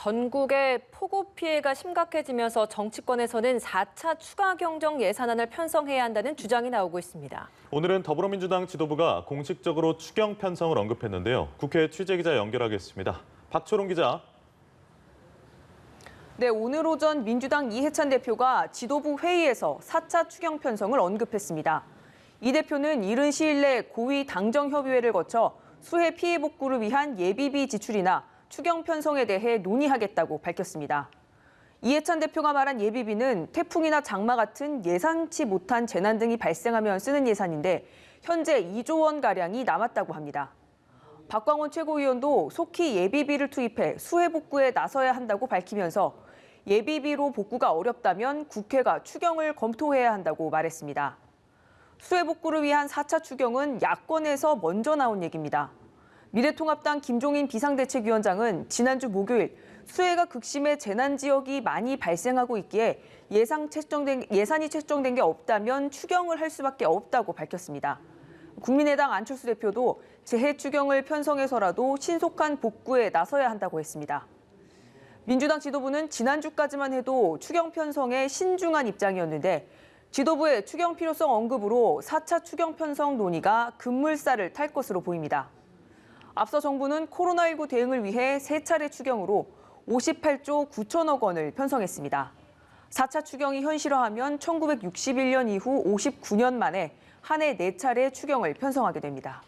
전국의 폭우 피해가 심각해지면서 정치권에서는 4차 추가 경정 예산안을 편성해야 한다는 주장이 나오고 있습니다. 오늘은 더불어민주당 지도부가 공식적으로 추경 편성을 언급했는데요. 국회 취재기자 연결하겠습니다. 박초롱 기자. 네, 오늘 오전 민주당 이해찬 대표가 지도부 회의에서 4차 추경 편성을 언급했습니다. 이 대표는 이른 시일 내 고위 당정협의회를 거쳐 수해 피해 복구를 위한 예비비 지출이나 추경 편성에 대해 논의하겠다고 밝혔습니다. 이해찬 대표가 말한 예비비는 태풍이나 장마 같은 예상치 못한 재난 등이 발생하면 쓰는 예산인데 현재 2조 원가량이 남았다고 합니다. 박광원 최고위원도 속히 예비비를 투입해 수해 복구에 나서야 한다고 밝히면서 예비비로 복구가 어렵다면 국회가 추경을 검토해야 한다고 말했습니다. 수해 복구를 위한 4차 추경은 야권에서 먼저 나온 얘기입니다. 미래통합당 김종인 비상대책위원장은 지난주 목요일 수해가 극심해 재난 지역이 많이 발생하고 있기에 예산이 책정된 게 없다면 추경을 할 수밖에 없다고 밝혔습니다. 국민의당 안철수 대표도 재해 추경을 편성해서라도 신속한 복구에 나서야 한다고 했습니다. 민주당 지도부는 지난주까지만 해도 추경 편성에 신중한 입장이었는데 지도부의 추경 필요성 언급으로 4차 추경 편성 논의가 급물살을 탈 것으로 보입니다. 앞서 정부는 코로나19 대응을 위해 3차례 추경으로 58조 9천억 원을 편성했습니다. 4차 추경이 현실화하면 1961년 이후 59년 만에 한 해 4차례 추경을 편성하게 됩니다.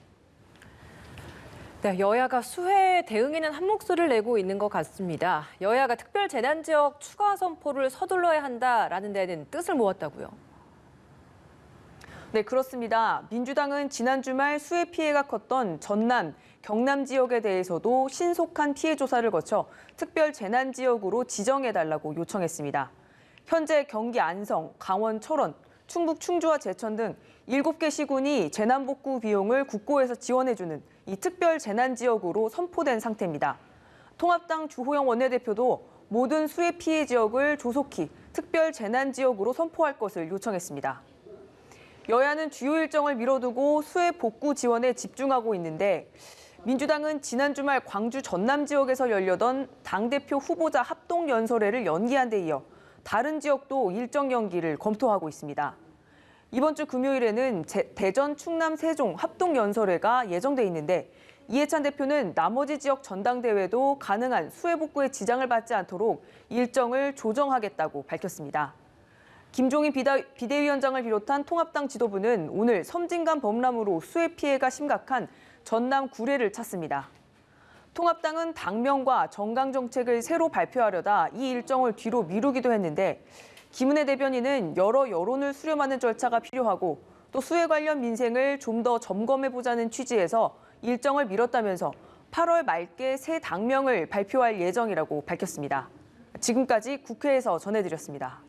네, 여야가 수해에 대응에는 한 목소리를 내고 있는 것 같습니다. 여야가 특별 재난 지역 추가 선포를 서둘러야 한다라는 데는 뜻을 모았다고요. 네, 그렇습니다. 민주당은 지난 주말 수해 피해가 컸던 전남, 경남 지역에 대해서도 신속한 피해 조사를 거쳐 특별 재난 지역으로 지정해달라고 요청했습니다. 현재 경기 안성, 강원 철원, 충북 충주와 제천 등 7개 시군이 재난 복구 비용을 국고에서 지원해주는 이 특별 재난 지역으로 선포된 상태입니다. 통합당 주호영 원내대표도 모든 수해 피해 지역을 조속히 특별 재난 지역으로 선포할 것을 요청했습니다. 여야는 주요 일정을 미뤄두고 수해 복구 지원에 집중하고 있는데 민주당은 지난 주말 광주 전남 지역에서 열려던 당대표 후보자 합동연설회를 연기한 데 이어 다른 지역도 일정 연기를 검토하고 있습니다. 이번 주 금요일에는 대전, 충남, 세종 합동연설회가 예정돼 있는데 이해찬 대표는 나머지 지역 전당대회도 가능한 수해 복구에 지장을 받지 않도록 일정을 조정하겠다고 밝혔습니다. 김종인 비대위원장을 비롯한 통합당 지도부는 오늘 섬진강 범람으로 수해 피해가 심각한 전남 구례를 찾습니다. 통합당은 당명과 정강 정책을 새로 발표하려다 이 일정을 뒤로 미루기도 했는데 김은혜 대변인은 여러 여론을 수렴하는 절차가 필요하고 또 수해 관련 민생을 좀 더 점검해보자는 취지에서 일정을 미뤘다면서 8월 말께 새 당명을 발표할 예정이라고 밝혔습니다. 지금까지 국회에서 전해드렸습니다.